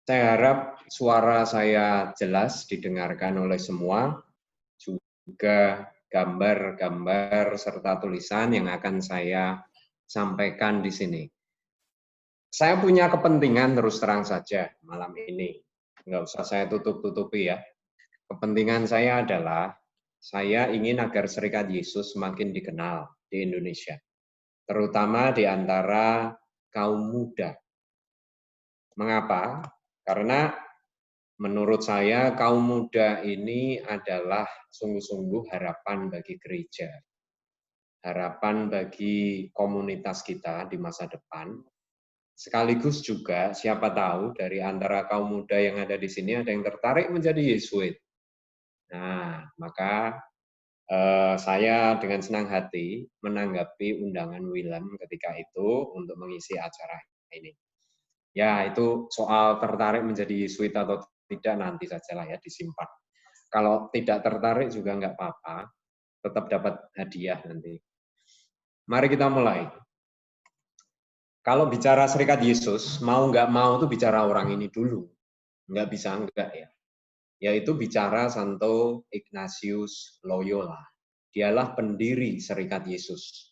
Saya harap suara saya jelas didengarkan oleh semua, juga gambar-gambar serta tulisan yang akan saya sampaikan di sini. Saya punya kepentingan terus terang saja malam ini, nggak usah saya tutup-tutupi ya. Kepentingan saya adalah saya ingin agar Serikat Yesus semakin dikenal di Indonesia, terutama di antara kaum muda. Mengapa? Karena menurut saya kaum muda ini adalah sungguh-sungguh harapan bagi gereja, harapan bagi komunitas kita di masa depan. Sekaligus juga siapa tahu dari antara kaum muda yang ada di sini ada yang tertarik menjadi Yesuit. Nah, maka saya dengan senang hati menanggapi undangan Willem ketika itu untuk mengisi acara ini. Ya, itu soal tertarik menjadi Yesuit atau tidak nanti sajalah ya, disimpan. Kalau tidak tertarik juga nggak apa-apa, tetap dapat hadiah nanti. Mari kita mulai. Kalau bicara Serikat Yesus, mau nggak mau itu bicara orang ini dulu. Nggak bisa enggak ya. Yaitu bicara Santo Ignatius Loyola. Dialah pendiri Serikat Yesus.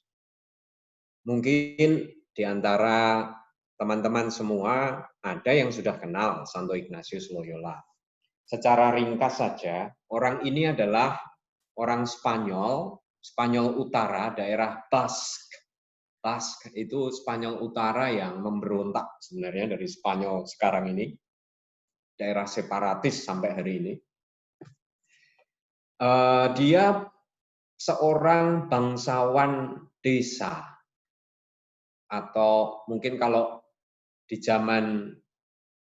Mungkin di antara teman-teman semua ada yang sudah kenal Santo Ignatius Loyola. Secara ringkas saja, orang ini adalah orang Spanyol, Spanyol Utara, daerah Basque. Basque itu Spanyol Utara yang memberontak sebenarnya dari Spanyol sekarang ini, daerah separatis sampai hari ini. Dia seorang bangsawan desa, atau mungkin kalau di zaman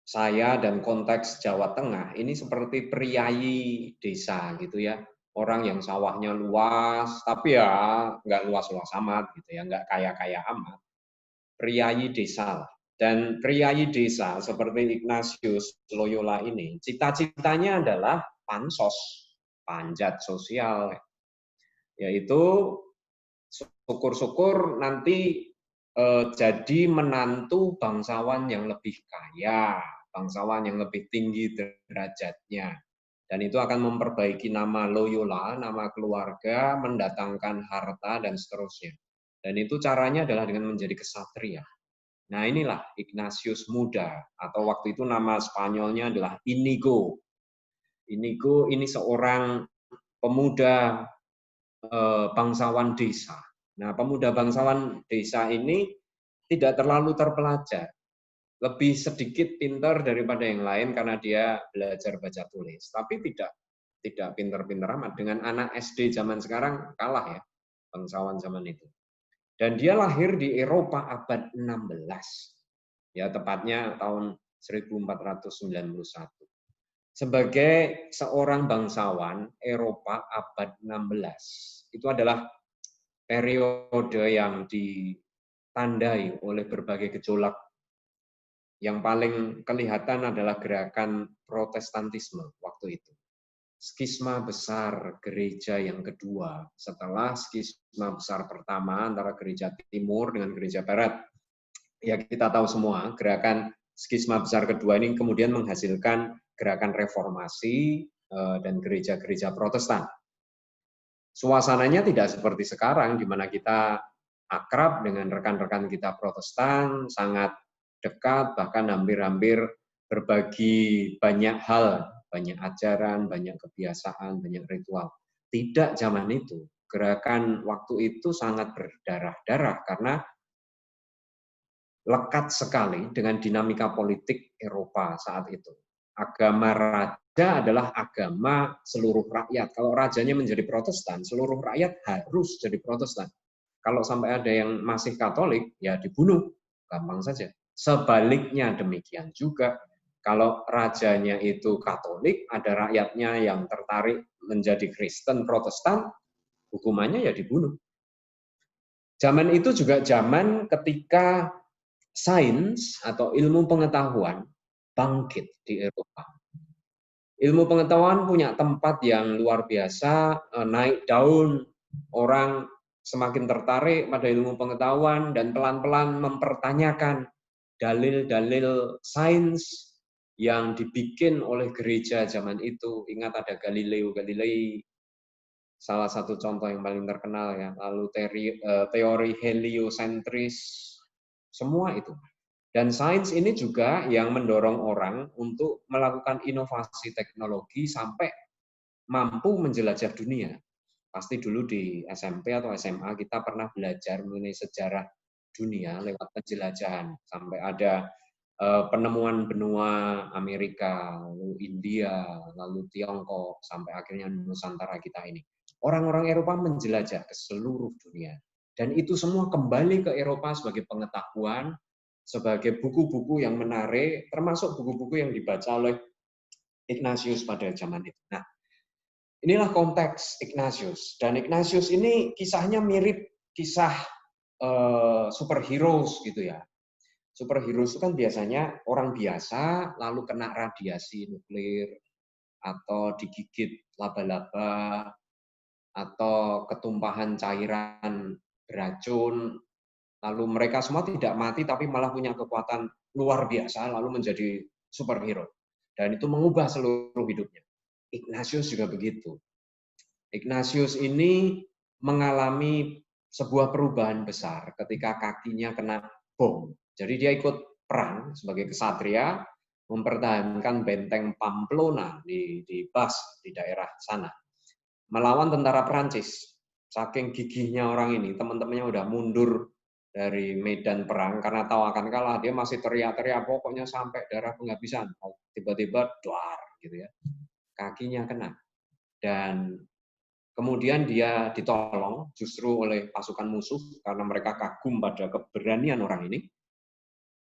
saya dan konteks Jawa Tengah ini seperti priai desa gitu ya, orang yang sawahnya luas tapi ya nggak luas-luas amat gitu ya, nggak kaya-kaya amat, priai desa lah. Dan priai desa seperti Ignatius Loyola ini cita-citanya adalah pansos, panjat sosial, yaitu syukur-syukur nanti jadi menantu bangsawan yang lebih kaya, bangsawan yang lebih tinggi derajatnya. Dan itu akan memperbaiki nama Loyola, nama keluarga, mendatangkan harta, dan seterusnya. Dan itu caranya adalah dengan menjadi kesatria. Nah inilah Ignatius Muda, atau waktu itu nama Spanyolnya adalah Inigo. Inigo ini seorang pemuda bangsawan desa. Nah, pemuda bangsawan desa ini tidak terlalu terpelajar, lebih sedikit pintar daripada yang lain karena dia belajar baca tulis, tapi tidak pintar-pintar amat. Dengan anak SD zaman sekarang kalah ya, bangsawan zaman itu. Dan dia lahir di Eropa abad 16, ya tepatnya tahun 1491. Sebagai seorang bangsawan Eropa abad 16, itu adalah periode yang ditandai oleh berbagai gejolak. Yang paling kelihatan adalah gerakan Protestantisme waktu itu. Skisma besar gereja yang kedua setelah skisma besar pertama antara gereja timur dengan gereja barat. Ya kita tahu semua, gerakan skisma besar kedua ini kemudian menghasilkan gerakan reformasi dan gereja-gereja Protestan. Suasananya tidak seperti sekarang, di mana kita akrab dengan rekan-rekan kita Protestan, sangat dekat, bahkan hampir-hampir berbagi banyak hal, banyak ajaran, banyak kebiasaan, banyak ritual. Tidak zaman itu. Gerakan waktu itu sangat berdarah-darah karena lekat sekali dengan dinamika politik Eropa saat itu. Agama raja adalah agama seluruh rakyat. Kalau rajanya menjadi Protestan, seluruh rakyat harus jadi Protestan. Kalau sampai ada yang masih Katolik, ya dibunuh. Gampang saja. Sebaliknya demikian juga. Kalau rajanya itu Katolik, ada rakyatnya yang tertarik menjadi Kristen Protestan, hukumannya ya dibunuh. Zaman itu juga zaman ketika sains atau ilmu pengetahuan bangkit di Eropa. Ilmu pengetahuan punya tempat yang luar biasa, naik daun, orang semakin tertarik pada ilmu pengetahuan dan pelan-pelan mempertanyakan dalil-dalil sains, yang dibikin oleh gereja zaman itu. Ingat ada Galileo Galilei, salah satu contoh yang paling terkenal ya. Lalu teori heliosentris, semua itu. Dan sains ini juga yang mendorong orang untuk melakukan inovasi teknologi sampai mampu menjelajah dunia. Pasti dulu di SMP atau SMA kita pernah belajar mengenai sejarah dunia lewat penjelajahan. Sampai ada penemuan benua Amerika, lalu India, lalu Tiongkok, sampai akhirnya Nusantara kita ini. Orang-orang Eropa menjelajah ke seluruh dunia. Dan itu semua kembali ke Eropa sebagai pengetahuan, sebagai buku-buku yang menarik, termasuk buku-buku yang dibaca oleh Ignatius pada zaman itu. Nah, inilah konteks Ignatius. Dan Ignatius ini kisahnya mirip kisah superheroes gitu ya. Superheroes itu kan biasanya orang biasa lalu kena radiasi nuklir atau digigit laba-laba atau ketumpahan cairan beracun, lalu mereka semua tidak mati tapi malah punya kekuatan luar biasa lalu menjadi superhero. Dan itu mengubah seluruh hidupnya. Ignatius juga begitu. Ignatius ini mengalami sebuah perubahan besar ketika kakinya kena bom. Jadi dia ikut perang sebagai kesatria, mempertahankan benteng Pamplona di Bas, di daerah sana. Melawan tentara Perancis. Saking gigihnya orang ini, teman-temannya udah mundur dari medan perang karena tahu akan kalah, dia masih teriak-teriak pokoknya sampai darah penghabisan. Tiba-tiba duar gitu ya. Kakinya kena. Dan kemudian dia ditolong justru oleh pasukan musuh karena mereka kagum pada keberanian orang ini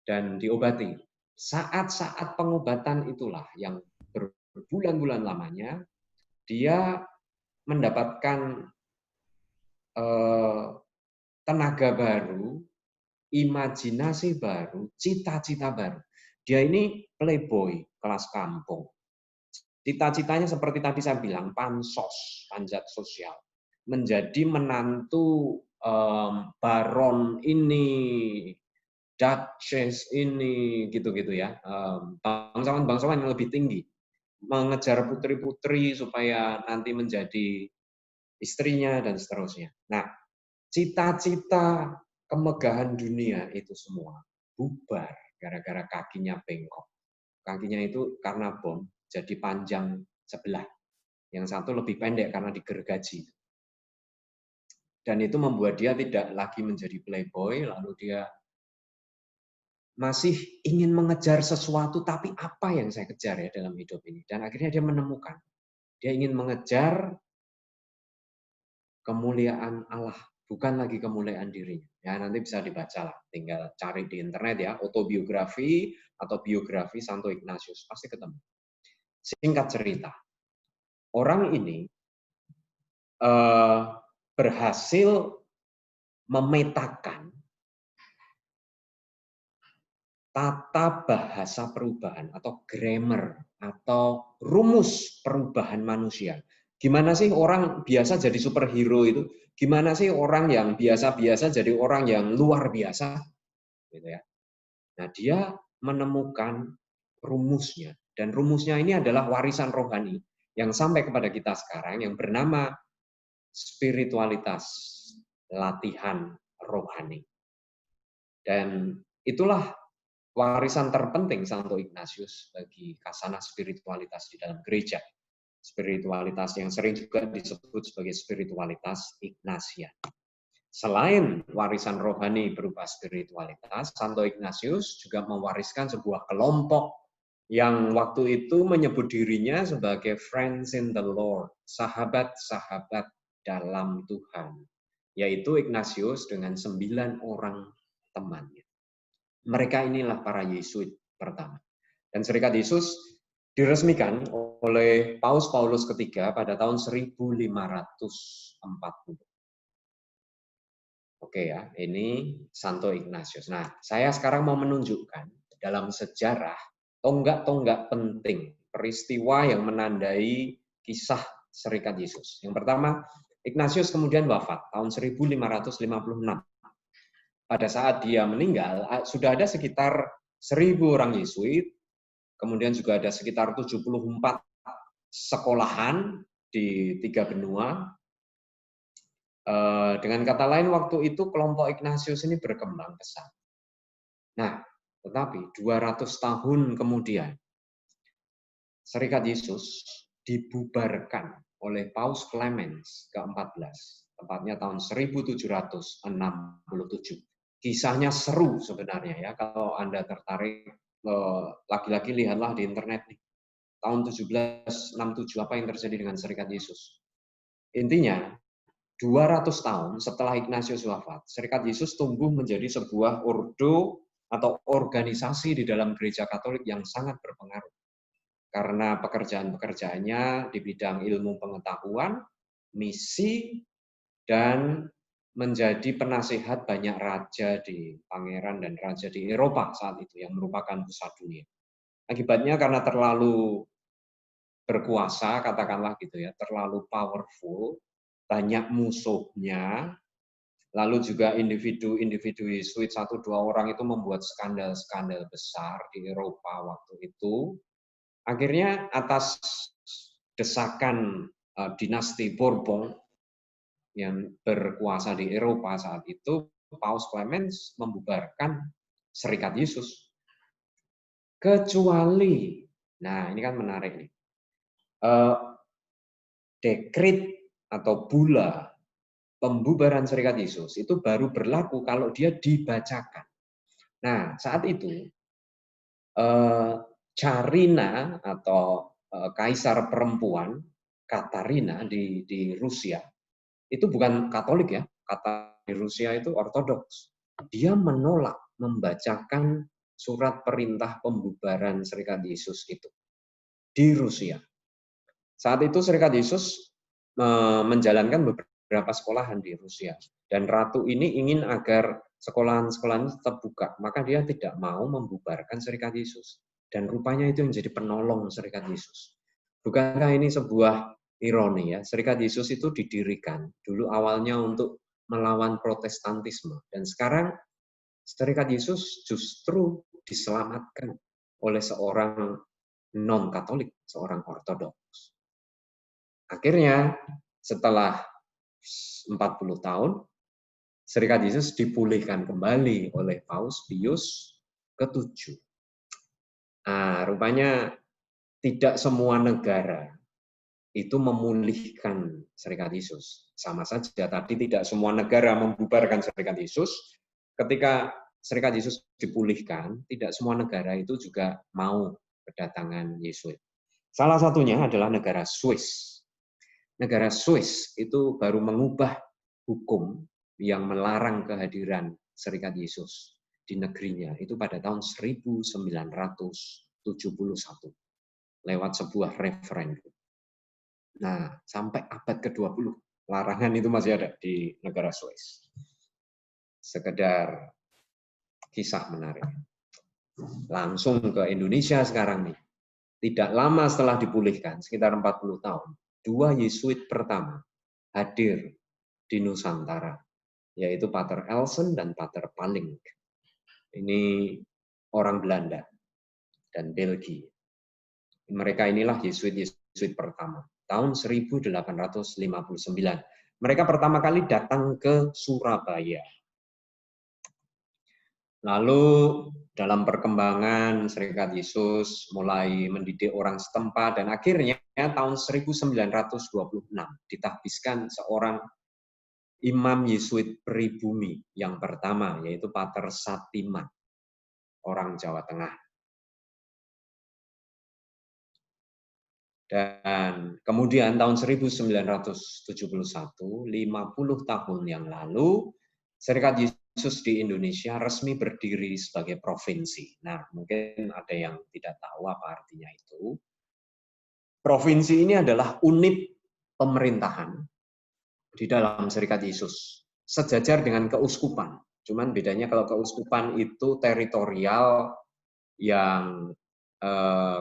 dan diobati. Saat-saat pengobatan itulah yang berbulan-bulan lamanya dia mendapatkan tenaga baru, imajinasi baru, cita-cita baru. Dia ini playboy kelas kampung. Cita-citanya seperti tadi saya bilang, pansos, panjat sosial. Menjadi menantu baron ini, duchess ini, gitu-gitu ya. Bangsawan-bangsawan yang lebih tinggi. Mengejar putri-putri supaya nanti menjadi istrinya dan seterusnya. Nah, cita-cita kemegahan dunia itu semua bubar gara-gara kakinya bengkok. Kakinya itu karena bom jadi panjang sebelah. Yang satu lebih pendek karena digergaji. Dan itu membuat dia tidak lagi menjadi playboy, lalu dia masih ingin mengejar sesuatu, tapi apa yang saya kejar ya dalam hidup ini? Dan akhirnya dia menemukan. Dia ingin mengejar kemuliaan Allah, bukan lagi kemuliaan dirinya. Ya, nanti bisa dibaca lah, tinggal cari di internet ya, autobiografi atau biografi Santo Ignatius, pasti ketemu. Singkat cerita, orang ini berhasil memetakan tata bahasa perubahan atau grammar atau rumus perubahan manusia. Gimana sih orang biasa jadi superhero itu? Gimana sih orang yang biasa-biasa jadi orang yang luar biasa? Gitu ya. Nah, dia menemukan rumusnya. Dan rumusnya ini adalah warisan rohani yang sampai kepada kita sekarang yang bernama spiritualitas, latihan rohani. Dan itulah warisan terpenting Santo Ignatius bagi kasana spiritualitas di dalam gereja. Spiritualitas yang sering juga disebut sebagai spiritualitas Ignatian. Selain warisan rohani berupa spiritualitas, Santo Ignatius juga mewariskan sebuah kelompok yang waktu itu menyebut dirinya sebagai friends in the Lord, sahabat-sahabat dalam Tuhan, yaitu Ignatius dengan 9 orang temannya. Mereka inilah para Yesuit pertama. Dan Serikat Yesus diresmikan oleh Paus Paulus III pada tahun 1540. Oke ya, ini Santo Ignatius. Nah, saya sekarang mau menunjukkan dalam sejarah tonggak-tonggak penting, peristiwa yang menandai kisah Serikat Yesus. Yang pertama, Ignatius kemudian wafat tahun 1556. Pada saat dia meninggal, sudah ada sekitar 1.000 orang Yesuit, kemudian juga ada sekitar 74 sekolahan di 3 benua. Dengan kata lain, waktu itu kelompok Ignatius ini berkembang pesat. Nah, tetapi 200 tahun kemudian, Serikat Yesus dibubarkan oleh Paus Clemens ke-14, tepatnya tahun 1767. Kisahnya seru sebenarnya ya, kalau Anda tertarik, lagi-lagi lihatlah di internet nih. Tahun 1767 apa yang terjadi dengan Serikat Yesus. Intinya, 200 tahun setelah Ignatius wafat, Serikat Yesus tumbuh menjadi sebuah ordo atau organisasi di dalam gereja Katolik yang sangat berpengaruh. Karena pekerjaan-pekerjaannya di bidang ilmu pengetahuan, misi, dan menjadi penasehat banyak raja di pangeran dan raja di Eropa saat itu yang merupakan pusat dunia. Akibatnya karena terlalu berkuasa, katakanlah gitu ya, terlalu powerful, banyak musuhnya, lalu juga individu-individu Yesuit 1-2 orang itu membuat skandal-skandal besar di Eropa waktu itu. Akhirnya atas desakan dinasti Bourbon yang berkuasa di Eropa saat itu, Paus Clemens membubarkan Serikat Yesus. Kecuali, nah ini kan menarik nih, dekret atau bula pembubaran Serikat Yesus itu baru berlaku kalau dia dibacakan. Nah, saat itu Carina atau kaisar perempuan Katarina di Rusia itu bukan Katolik ya, kata di Rusia itu Ortodoks. Dia menolak membacakan surat perintah pembubaran Serikat Yesus itu di Rusia. Saat itu Serikat Yesus menjalankan beberapa sekolahan di Rusia. Dan ratu ini ingin agar sekolahan-sekolahan tetap buka. Maka dia tidak mau membubarkan Serikat Yesus. Dan rupanya itu yang menjadi penolong Serikat Yesus. Bukankah ini sebuah ironi ya? Serikat Yesus itu didirikan dulu awalnya untuk melawan Protestantisme. Dan sekarang Serikat Yesus justru diselamatkan oleh seorang non-Katolik, seorang Ortodoks. Akhirnya setelah 40 tahun, Serikat Yesus dipulihkan kembali oleh Paus Pius ke-7. Nah, rupanya tidak semua negara itu memulihkan Serikat Yesus. Sama saja tadi tidak semua negara membubarkan Serikat Yesus. Ketika Serikat Yesus dipulihkan, tidak semua negara itu juga mau kedatangan Yesus. Salah satunya adalah negara Swiss. Negara Swiss itu baru mengubah hukum yang melarang kehadiran Serikat Yesus di negerinya itu pada tahun 1971 lewat sebuah referendum. Nah, sampai abad ke-20 larangan itu masih ada di negara Swiss. Sekedar kisah menarik. Langsung ke Indonesia sekarang nih. Tidak lama setelah dipulihkan, sekitar 40 tahun, 2 Yesuit pertama hadir di Nusantara, yaitu Pater Elsen dan Pater Paling. Ini orang Belanda dan Belgia. Mereka inilah Yesuit pertama, tahun 1859. Mereka pertama kali datang ke Surabaya. Lalu dalam perkembangan Serikat Yesus mulai mendidik orang setempat dan akhirnya tahun 1926 ditahbiskan seorang Imam Yesuit pribumi yang pertama, yaitu Pater Satiman, orang Jawa Tengah. Dan kemudian tahun 1971, 50 tahun yang lalu, Serikat Yesus di Indonesia resmi berdiri sebagai provinsi. Nah, mungkin ada yang tidak tahu apa artinya itu. Provinsi ini adalah unit pemerintahan di dalam Serikat Yesus, sejajar dengan keuskupan. Cuman bedanya kalau keuskupan itu teritorial yang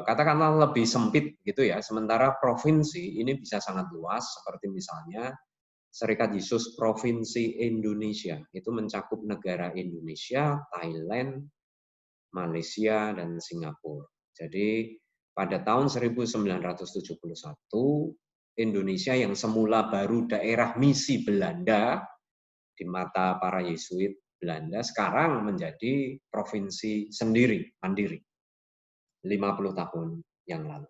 katakanlah lebih sempit gitu ya. Sementara provinsi ini bisa sangat luas, seperti misalnya Serikat Yesus Provinsi Indonesia. Itu mencakup negara Indonesia, Thailand, Malaysia, dan Singapura. Jadi pada tahun 1971, Indonesia yang semula baru daerah misi Belanda di mata para Yesuit Belanda, sekarang menjadi provinsi sendiri, mandiri, 50 tahun yang lalu.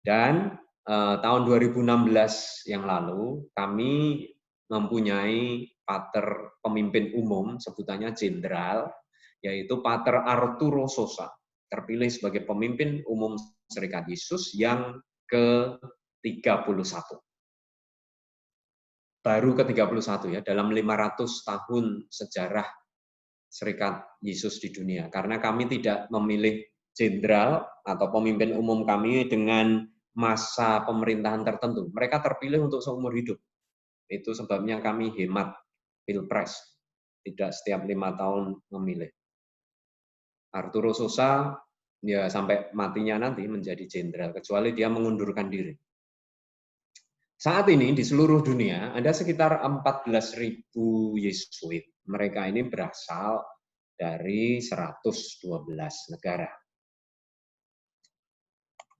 Dan tahun 2016 yang lalu, kami mempunyai pater pemimpin umum, sebutannya jenderal, yaitu Pater Arturo Sosa, terpilih sebagai pemimpin umum Serikat Yesus yang ke-31. Baru ke-31 ya, dalam 500 tahun sejarah Serikat Yesus di dunia. Karena kami tidak memilih jenderal atau pemimpin umum kami dengan masa pemerintahan tertentu. Mereka terpilih untuk seumur hidup. Itu sebabnya kami hemat pilpres. Tidak setiap 5 tahun memilih. Arturo Sosa ya sampai matinya nanti menjadi jenderal, kecuali dia mengundurkan diri. Saat ini di seluruh dunia ada sekitar 14.000 Yesuit. Mereka ini berasal dari 112 negara.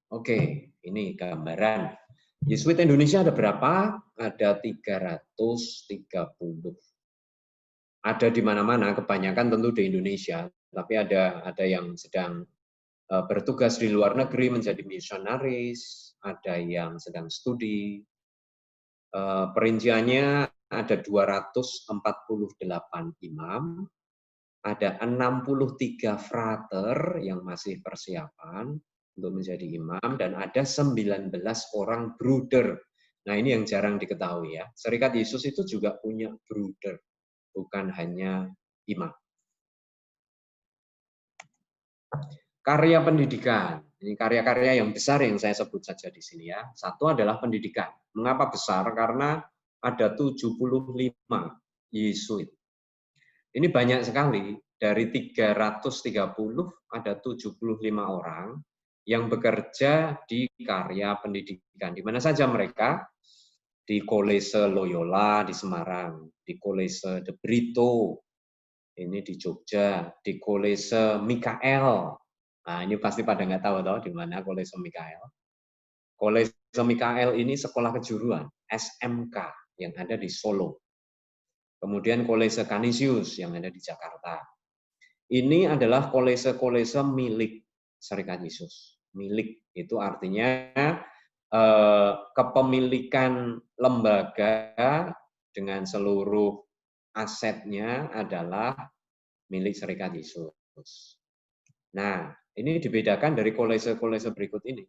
Oke, ini gambaran. Yesuit Indonesia ada berapa? Ada 330. Ada di mana-mana, kebanyakan tentu di Indonesia, tapi ada yang sedang bertugas di luar negeri menjadi misionaris, ada yang sedang studi. Perinciannya ada 248 imam, ada 63 frater yang masih persiapan untuk menjadi imam, dan ada 19 orang bruder. Nah, ini yang jarang diketahui ya. Serikat Yesus itu juga punya bruder, bukan hanya imam. Karya pendidikan. Ini karya-karya yang besar yang saya sebut saja di sini ya. Satu adalah pendidikan. Mengapa besar? Karena ada 75 Yesuit. Ini banyak sekali. Dari 330 ada 75 orang yang bekerja di karya pendidikan. Di mana saja mereka? Di Kolese Loyola di Semarang, di Kolese De Brito, ini di Jogja, di Kolese Mikael. Nah, ini pasti pada nggak tahu di mana Kolese Mikael. Kolese Mikael ini sekolah kejuruan, SMK, yang ada di Solo. Kemudian Kolese Canisius yang ada di Jakarta. Ini adalah kolese-kolese milik Serikat Yesus. Milik itu artinya kepemilikan lembaga dengan seluruh asetnya adalah milik Serikat Yesus. Nah, ini dibedakan dari kolese-kolese berikut ini.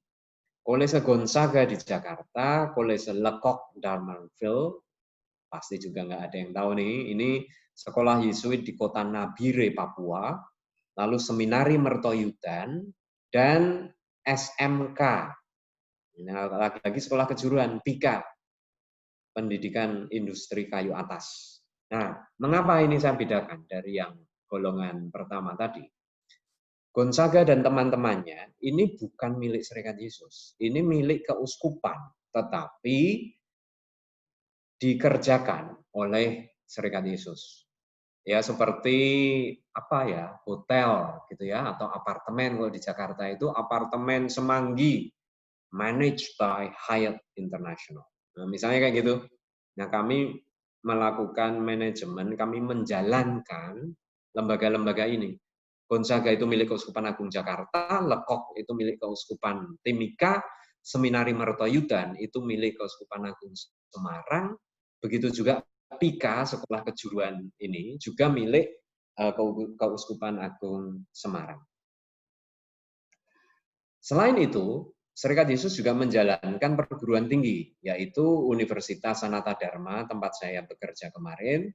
Kolese Gonzaga di Jakarta, Kolese Lecoq Darmanville, pasti juga nggak ada yang tahu nih, ini sekolah Yesuit di kota Nabire, Papua, lalu Seminari Mertoyudan, dan SMK, nah, lagi-lagi sekolah kejuruan, PIKA, Pendidikan Industri Kayu Atas. Nah, mengapa ini saya bedakan dari yang golongan pertama tadi? Gonzaga dan teman-temannya ini bukan milik Serikat Yesus, ini milik keuskupan, tetapi dikerjakan oleh Serikat Yesus. Ya seperti apa ya, hotel gitu ya, atau apartemen. Kalau di Jakarta itu apartemen Semanggi, managed by Hyatt International. Nah, misalnya kayak gitu. Nah, kami melakukan manajemen, kami menjalankan lembaga-lembaga ini. Gonzaga itu milik Keuskupan Agung Jakarta, Lecoq itu milik Keuskupan Timika, Seminari Mertoyudan itu milik Keuskupan Agung Semarang, begitu juga PIKA, sekolah kejuruan ini, juga milik Keuskupan Agung Semarang. Selain itu, Serikat Yesus juga menjalankan perguruan tinggi, yaitu Universitas Sanata Dharma, tempat saya bekerja kemarin,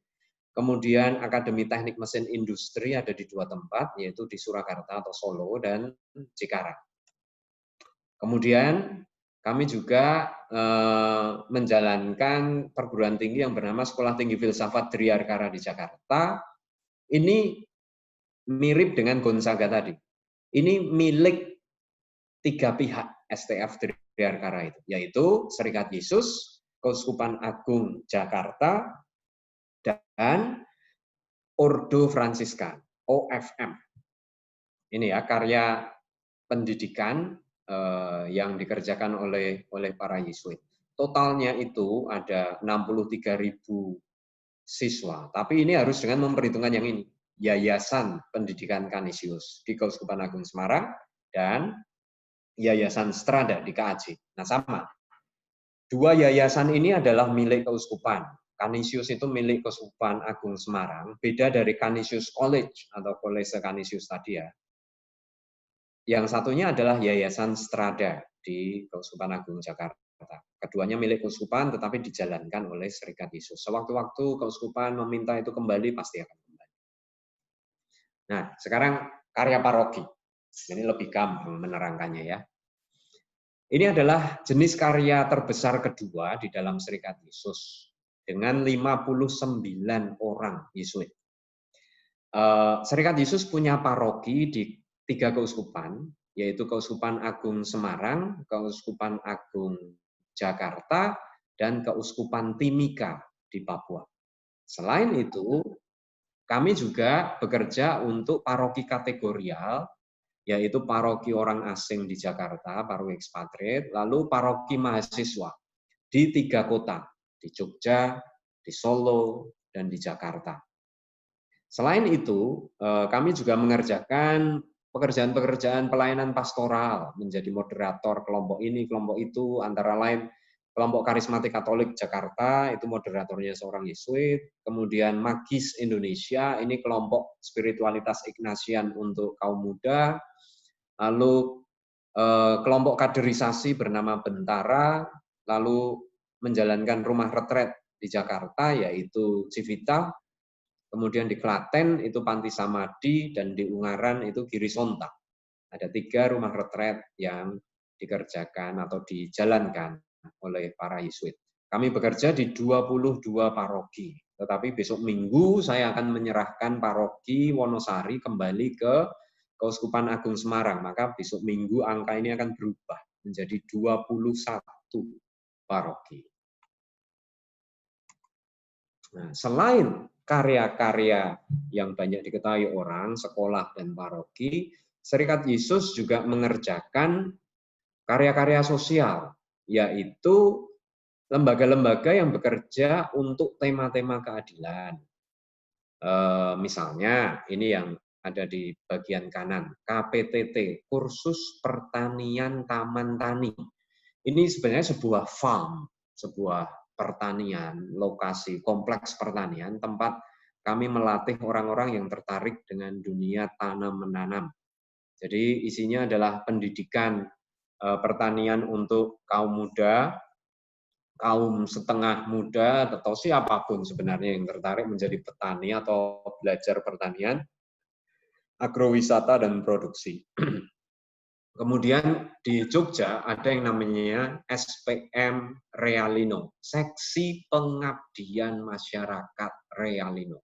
kemudian Akademi Teknik Mesin Industri ada di 2 tempat, yaitu di Surakarta atau Solo dan Cikarang. Kemudian kami juga menjalankan perguruan tinggi yang bernama Sekolah Tinggi Filsafat Driarkara di Jakarta. Ini mirip dengan Gonzaga tadi. Ini milik 3 pihak STF Driarkara itu, yaitu Serikat Yesus, Keuskupan Agung Jakarta, dan Ordo Fransiskan, OFM. Ini ya karya pendidikan yang dikerjakan oleh para Yesuit. Totalnya itu ada 63.000 siswa, tapi ini harus dengan memperhitungkan yang ini, Yayasan Pendidikan Kanisius di Keuskupan Agung Semarang dan Yayasan Strada di KAJ. Nah sama, dua yayasan ini adalah milik keuskupan. Kanisius itu milik Keuskupan Agung Semarang, beda dari Canisius College atau Kolese Canisius tadi ya. Yang satunya adalah Yayasan Strada di Keuskupan Agung Jakarta. Keduanya milik keuskupan tetapi dijalankan oleh Serikat Yesus. Sewaktu-waktu keuskupan meminta itu kembali, pasti akan kembali. Nah, sekarang karya paroki. Ini lebih gampang menerangkannya ya. Ini adalah jenis karya terbesar kedua di dalam Serikat Yesus dengan 59 orang Yesuit. Serikat Yesus punya paroki di 3 keuskupan, yaitu Keuskupan Agung Semarang, Keuskupan Agung Jakarta, dan Keuskupan Timika di Papua. Selain itu, kami juga bekerja untuk paroki kategorial, yaitu paroki orang asing di Jakarta, paroki ekspatriat, lalu paroki mahasiswa di 3 kota, di Jogja, di Solo, dan di Jakarta. Selain itu, kami juga mengerjakan pekerjaan-pekerjaan pelayanan pastoral, menjadi moderator kelompok ini, kelompok itu, antara lain kelompok karismatik Katolik Jakarta, itu moderatornya seorang Yesuit, kemudian Magis Indonesia, ini kelompok spiritualitas Ignatian untuk kaum muda, lalu kelompok kaderisasi bernama Bentara, lalu menjalankan rumah retret di Jakarta, yaitu Civita, kemudian di Klaten itu Panti Samadi, dan di Ungaran itu Giri Sontak. Ada 3 rumah retret yang dikerjakan atau dijalankan oleh para Yesuit. Kami bekerja di 22 paroki, tetapi besok Minggu saya akan menyerahkan paroki Wonosari kembali ke Keuskupan Agung Semarang, maka besok Minggu angka ini akan berubah menjadi 21 paroki. Nah, selain karya-karya yang banyak diketahui orang, sekolah dan paroki, Serikat Yesus juga mengerjakan karya-karya sosial, yaitu lembaga-lembaga yang bekerja untuk tema-tema keadilan. Misalnya, ini yang ada di bagian kanan, KPTT, Kursus Pertanian Taman Tani. Ini sebenarnya sebuah farm, sebuah pertanian, lokasi kompleks pertanian, tempat kami melatih orang-orang yang tertarik dengan dunia tanam-menanam. Jadi isinya adalah pendidikan pertanian untuk kaum muda, kaum setengah muda, atau siapapun sebenarnya yang tertarik menjadi petani atau belajar pertanian, agrowisata, dan produksi. Kemudian di Jogja ada yang namanya SPM Realino, Seksi Pengabdian Masyarakat Realino.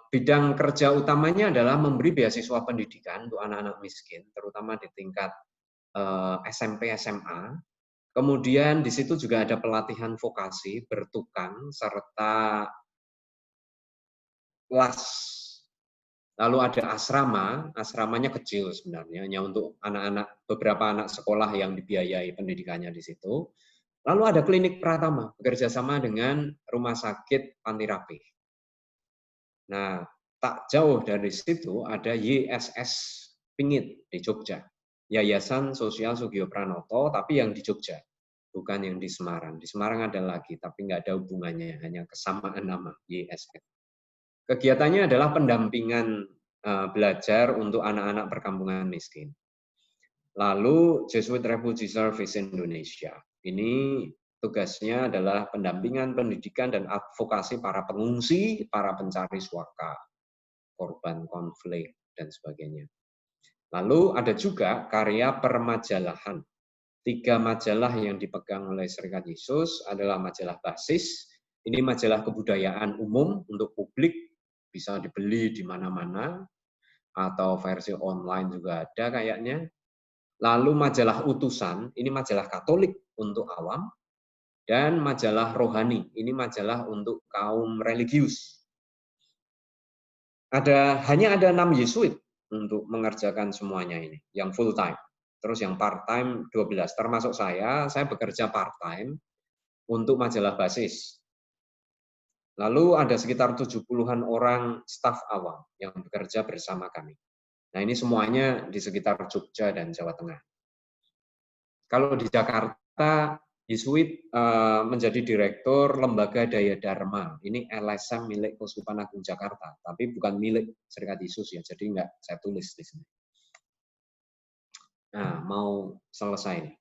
Bidang kerja utamanya adalah memberi beasiswa pendidikan untuk anak-anak miskin, terutama di tingkat SMP, SMA. Kemudian di situ juga ada pelatihan vokasi, bertukang, serta kelas. Lalu ada asrama, asramanya kecil sebenarnya, hanya untuk anak-anak, beberapa anak sekolah yang dibiayai pendidikannya di situ. Lalu ada klinik Pratama, bekerja sama dengan Rumah Sakit Panti Rapih. Nah, tak jauh dari situ ada YSS Pingit di Jogja, Yayasan Sosial Sugio Pranoto, tapi yang di Jogja, bukan yang di Semarang. Di Semarang ada lagi, tapi nggak ada hubungannya, hanya kesamaan nama, YSS. Kegiatannya adalah pendampingan belajar untuk anak-anak perkampungan miskin. Lalu Jesuit Refugee Service Indonesia, ini tugasnya adalah pendampingan, pendidikan, dan advokasi para pengungsi, para pencari suaka, korban konflik, dan sebagainya. Lalu ada juga karya permajalahan. 3 majalah yang dipegang oleh Serikat Yesus adalah majalah basis, ini majalah kebudayaan umum untuk publik, bisa dibeli di mana-mana, atau versi online juga ada kayaknya. Lalu majalah utusan, ini majalah Katolik untuk awam, dan majalah rohani, ini majalah untuk kaum religius. Hanya ada 6 Yesuit, untuk mengerjakan semuanya ini, yang full time. Terus yang part time 12, termasuk saya bekerja part time untuk majalah Basis. Lalu ada sekitar 70-an orang staf awam yang bekerja bersama kami. Nah, ini semuanya di sekitar Jogja dan Jawa Tengah. Kalau di Jakarta, Yesuit menjadi direktur Lembaga Daya Dharma. Ini LSM milik Keuskupan Agung Jakarta, tapi bukan milik Serikat Yesus ya, jadi nggak saya tulis di sini. Nah, mau selesai nih.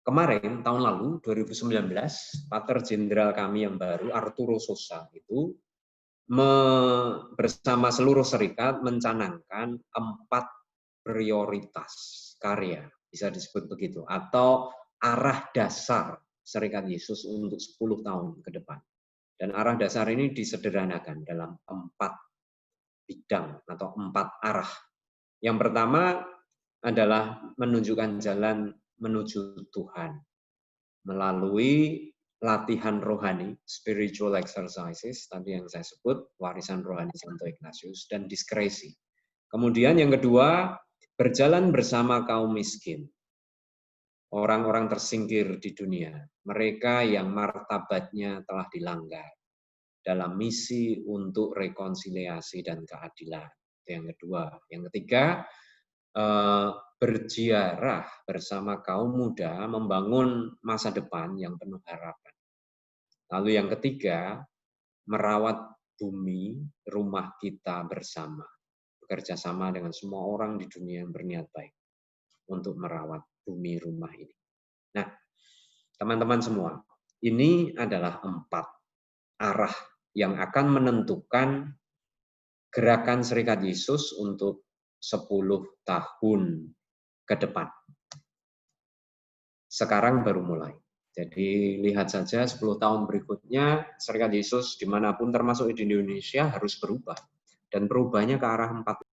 Kemarin, tahun lalu, 2019, Pater Jenderal kami yang baru, Arturo Sosa, itu bersama seluruh serikat mencanangkan 4 prioritas karya, bisa disebut begitu, atau arah dasar Serikat Yesus untuk 10 tahun ke depan. Dan arah dasar ini disederhanakan dalam 4 bidang atau 4 arah. Yang pertama adalah menunjukkan jalan menuju Tuhan melalui latihan rohani, spiritual exercises, tadi yang saya sebut, warisan rohani Santo Ignatius, dan diskresi. Kemudian yang kedua, berjalan bersama kaum miskin, orang-orang tersingkir di dunia, mereka yang martabatnya telah dilanggar, dalam misi untuk rekonsiliasi dan keadilan. Itu yang kedua. Yang ketiga, berziarah bersama kaum muda membangun masa depan yang penuh harapan. Lalu yang ketiga, merawat bumi, rumah kita bersama. Bekerja sama dengan semua orang di dunia yang berniat baik untuk merawat bumi rumah ini. Nah, teman-teman semua, ini adalah 4 arah yang akan menentukan gerakan Serikat Yesus untuk 10 tahun ke depan. Sekarang baru mulai. Jadi lihat saja 10 tahun berikutnya Serikat Yesus dimanapun termasuk di Indonesia harus berubah. Dan perubahannya ke arah 4